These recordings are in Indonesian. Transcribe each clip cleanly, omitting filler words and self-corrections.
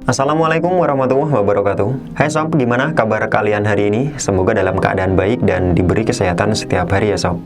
Assalamualaikum warahmatullahi wabarakatuh. Hai sob, gimana kabar kalian hari ini? Semoga dalam keadaan baik dan diberi kesehatan setiap hari ya sob.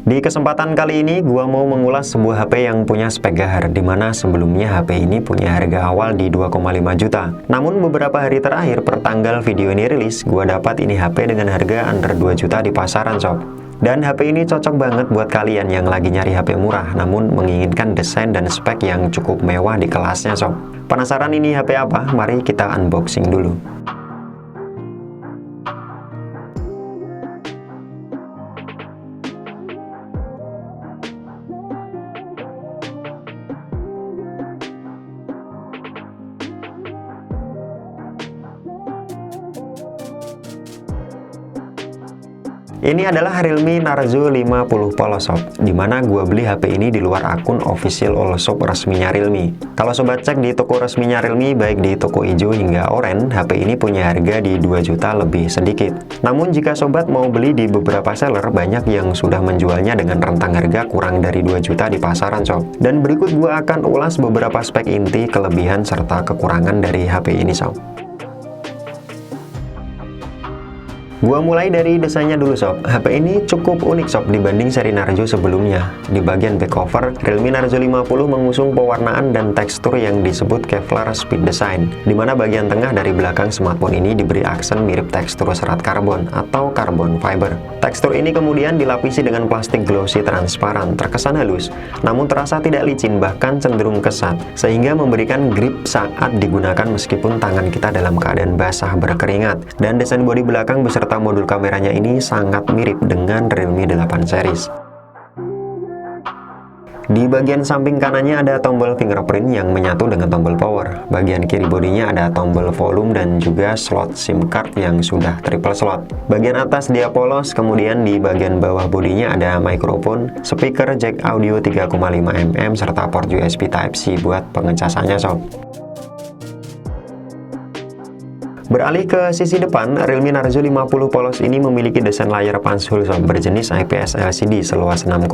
Di kesempatan kali ini, gua mau mengulas sebuah HP yang punya spek gahar, dimana sebelumnya HP ini punya harga awal di 2,5 juta. Namun beberapa hari terakhir, pertanggal video ini rilis, gua dapat ini HP dengan harga under 2 juta di pasaran sob. Dan HP ini cocok banget buat kalian yang lagi nyari HP murah, namun menginginkan desain dan spek yang cukup mewah di kelasnya sob. Penasaran ini HP apa? Mari kita unboxing dulu. Ini adalah Realme Narzo 50 polos sob, dimana gua beli HP ini di luar akun official all-shop resminya Realme. Kalau sobat cek di toko resminya Realme, baik di toko hijau hingga oranye, HP ini punya harga di 2 juta lebih sedikit. Namun jika sobat mau beli di beberapa seller, banyak yang sudah menjualnya dengan rentang harga kurang dari 2 juta di pasaran sob. Dan berikut gua akan ulas beberapa spek inti, kelebihan, serta kekurangan dari HP ini sob. Gua mulai dari desainnya dulu sob. HP ini cukup unik sob dibanding seri Narzo sebelumnya. Di bagian back cover, Realme Narzo 50 mengusung pewarnaan dan tekstur yang disebut Kevlar Speed Design, dimana bagian tengah dari belakang smartphone ini diberi aksen mirip tekstur serat karbon atau carbon fiber. Tekstur ini kemudian dilapisi dengan plastik glossy transparan, terkesan halus, namun terasa tidak licin, bahkan cenderung kesat, sehingga memberikan grip saat digunakan meskipun tangan kita dalam keadaan basah berkeringat. Dan desain bodi belakang beserta modul kameranya ini sangat mirip dengan Realme 8 series. Di bagian samping kanannya ada tombol fingerprint yang menyatu dengan tombol power. Bagian kiri bodinya ada tombol volume dan juga slot SIM card yang sudah triple slot. Bagian atas dia polos, kemudian di bagian bawah bodinya ada mikrofon, speaker jack audio 3,5 mm, serta port USB Type-C buat pengecasannya sob. Beralih ke sisi depan, Realme Narzo 50 polos ini memiliki desain layar punch-hole sob berjenis IPS LCD seluas 6,6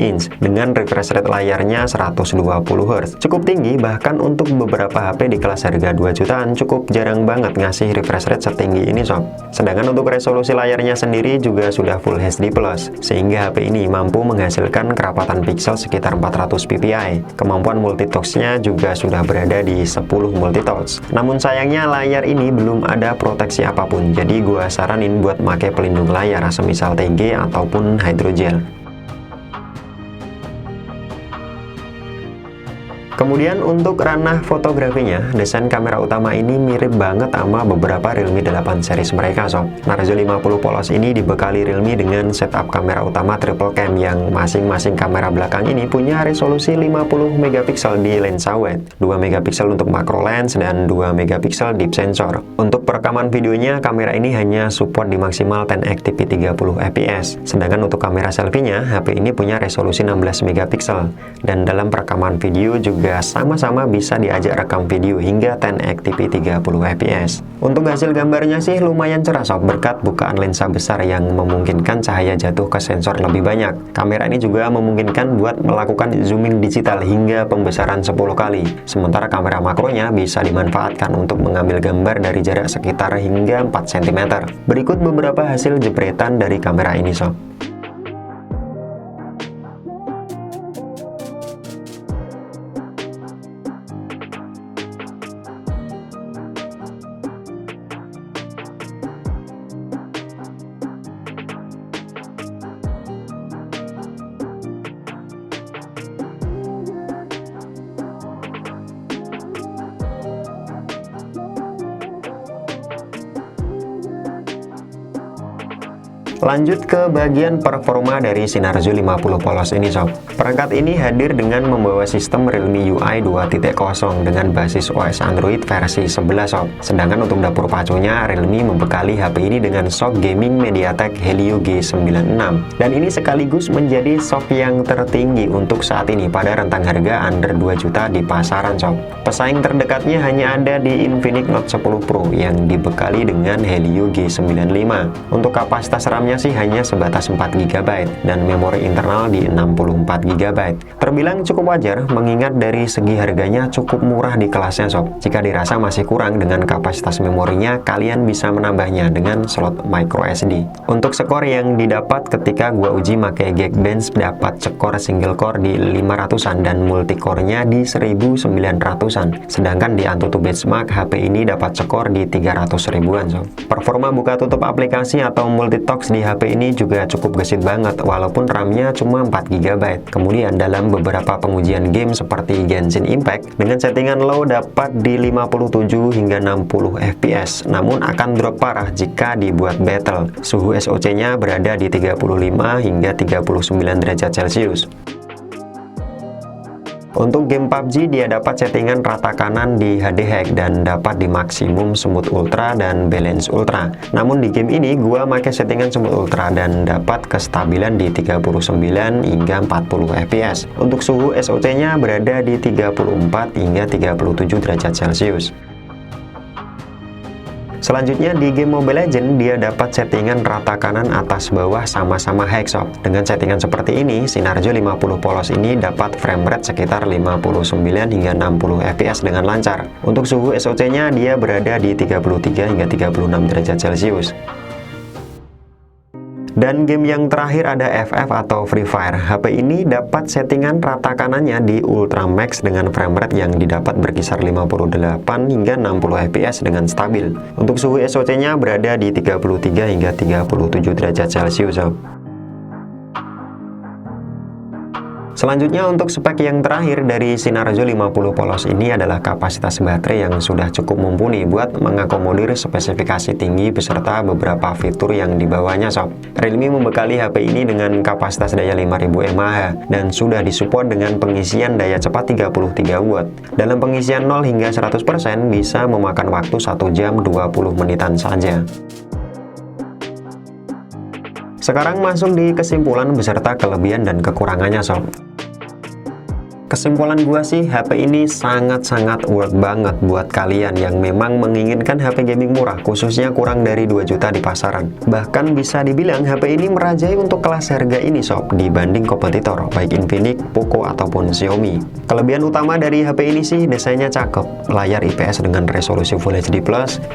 inch dengan refresh rate layarnya 120 Hz. Cukup tinggi, bahkan untuk beberapa HP di kelas harga 2 jutaan cukup jarang banget ngasih refresh rate setinggi ini sob. Sedangkan untuk resolusi layarnya sendiri juga sudah Full HD+, sehingga HP ini mampu menghasilkan kerapatan pixel sekitar 400 ppi. Kemampuan multitouch-nya juga sudah berada di 10 multitouch. Namun sayangnya layar ini belum ada proteksi apapun, jadi gua saranin buat pakai pelindung layar semisal TG ataupun hydrogel. Kemudian untuk ranah fotografinya, desain kamera utama ini mirip banget sama beberapa Realme 8 series mereka sob. Narzo 50 polos ini dibekali Realme dengan setup kamera utama triple cam yang masing-masing kamera belakang ini punya resolusi 50 megapiksel di lensa wide, 2 megapiksel untuk macro lens, dan 2 megapiksel deep sensor. Untuk perekaman videonya, kamera ini hanya support di maksimal 1080p 30 fps. Sedangkan untuk kamera selfie-nya, HP ini punya resolusi 16 megapiksel. Dan dalam perekaman video juga sama-sama bisa diajak rekam video hingga 1080p 30 fps. Untuk hasil gambarnya sih lumayan cerah sob berkat bukaan lensa besar yang memungkinkan cahaya jatuh ke sensor lebih banyak. Kamera ini juga memungkinkan buat melakukan zooming digital hingga pembesaran 10 kali. Sementara kamera makronya bisa dimanfaatkan untuk mengambil gambar dari jarak sekitar hingga 4 cm. Berikut beberapa hasil jepretan dari kamera ini sob. Lanjut ke bagian performa dari si Narzo 50 polos ini sob. Perangkat ini hadir dengan membawa sistem Realme UI 2.0 dengan basis OS Android versi 11 sob. Sedangkan untuk dapur pacunya, Realme membekali HP ini dengan SoC gaming MediaTek Helio G96. Dan ini sekaligus menjadi SoC yang tertinggi untuk saat ini pada rentang harga under 2 juta di pasaran sob. Pesaing terdekatnya hanya ada di Infinix Note 10 Pro yang dibekali dengan Helio G95. Untuk kapasitas RAM-nya sih hanya sebatas 4 GB dan memori internal di 64 GB. Terbilang cukup wajar mengingat dari segi harganya cukup murah di kelasnya sob. Jika dirasa masih kurang dengan kapasitas memorinya, kalian bisa menambahnya dengan slot micro SD. Untuk skor yang didapat ketika gua uji pakai Geekbench, dapat skor single core di 500-an dan multicore-nya di 1900-an. Sedangkan di Antutu benchmark, HP ini dapat skor di 300 ribuan sob. Performa buka tutup aplikasi atau multitox di HP ini juga cukup gesit banget walaupun RAM-nya cuma 4 GB. Kemudian dalam beberapa pengujian game seperti Genshin Impact, dengan settingan low dapat di 57 hingga 60 fps, namun akan drop parah jika dibuat battle. Suhu SOC-nya berada di 35 hingga 39 derajat Celcius. Untuk game PUBG, dia dapat settingan rata kanan di HD Hack dan dapat di maksimum smooth ultra dan balance ultra. Namun di game ini gua pakai settingan smooth ultra dan dapat kestabilan di 39 hingga 40 fps. Untuk suhu SOC-nya berada di 34 hingga 37 derajat Celcius. Selanjutnya di game Mobile Legends, dia dapat settingan rata kanan atas bawah sama-sama hack sob. Dengan settingan seperti ini, Sinarjo 50 polos ini dapat frame rate sekitar 59 hingga 60 fps dengan lancar. Untuk suhu SOC-nya dia berada di 33 hingga 36 derajat Celcius. Dan game yang terakhir ada FF atau Free Fire. HP ini dapat settingan rata kanannya di Ultra Max dengan frame rate yang didapat berkisar 58 hingga 60 fps dengan stabil. Untuk suhu SOC-nya berada di 33 hingga 37 derajat Celcius. Selanjutnya untuk spek yang terakhir dari Sinarjo 50 polos ini adalah kapasitas baterai yang sudah cukup mumpuni buat mengakomodir spesifikasi tinggi beserta beberapa fitur yang dibawanya sob. Realme membekali HP ini dengan kapasitas daya 5000 mAh dan sudah disupport dengan pengisian daya cepat 33 watt. Dalam pengisian 0 hingga 100% bisa memakan waktu 1 jam 20 menitan saja. Sekarang masuk di kesimpulan beserta kelebihan dan kekurangannya sob. Kesimpulan gua sih, HP ini sangat-sangat worth banget buat kalian yang memang menginginkan HP gaming murah, khususnya kurang dari 2 juta di pasaran. Bahkan bisa dibilang HP ini merajai untuk kelas harga ini sob, dibanding kompetitor, baik Infinix, Poco, ataupun Xiaomi. Kelebihan utama dari HP ini sih, desainnya cakep, layar IPS dengan resolusi Full HD+,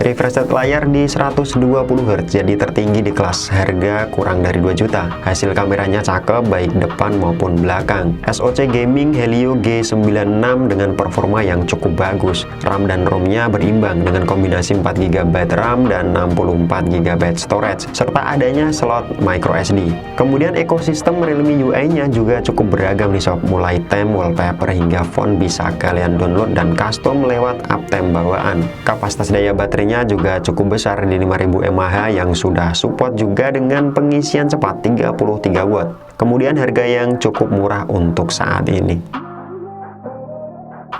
refresh rate layar di 120Hz, jadi tertinggi di kelas harga kurang dari 2 juta. Hasil kameranya cakep, baik depan maupun belakang. SoC gaming Helio G96 dengan performa yang cukup bagus. RAM dan ROM-nya berimbang dengan kombinasi 4 GB RAM dan 64 GB storage, serta adanya slot micro SD. Kemudian ekosistem Realme UI-nya juga cukup beragam nih sob, mulai theme, wallpaper, hingga font bisa kalian download dan custom lewat app theme bawaan. Kapasitas daya baterainya juga cukup besar di 5000 mAh yang sudah support juga dengan pengisian cepat 33 watt. Kemudian harga yang cukup murah untuk saat ini.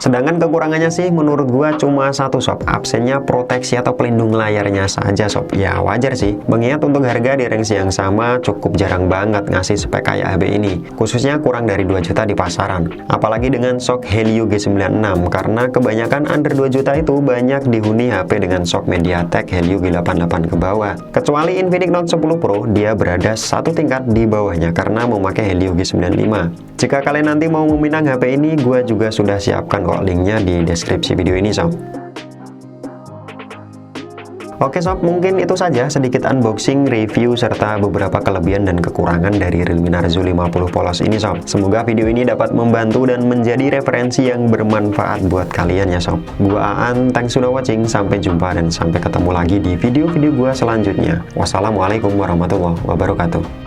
Sedangkan kekurangannya sih menurut gua cuma satu sob, absennya proteksi atau pelindung layarnya saja sob. Ya wajar sih, mengingat untuk harga di range yang sama cukup jarang banget ngasih spek kayak HP ini, khususnya kurang dari 2 juta di pasaran. Apalagi dengan SoC Helio G96, karena kebanyakan under 2 juta itu banyak dihuni HP dengan SoC MediaTek Helio G88 ke bawah. Kecuali Infinix Note 10 Pro, dia berada satu tingkat di bawahnya karena memakai Helio G95. Jika kalian nanti mau meminang HP ini, gua juga sudah siapkan kok linknya di deskripsi video ini sob. Oke sob, mungkin itu saja sedikit unboxing, review, serta beberapa kelebihan dan kekurangan dari Realme Narzo 50 polos ini sob. Semoga video ini dapat membantu dan menjadi referensi yang bermanfaat buat kalian ya sob. Gua Aan, thanks sudah watching, sampai jumpa dan sampai ketemu lagi di video-video gua selanjutnya. Wassalamualaikum warahmatullahi wabarakatuh.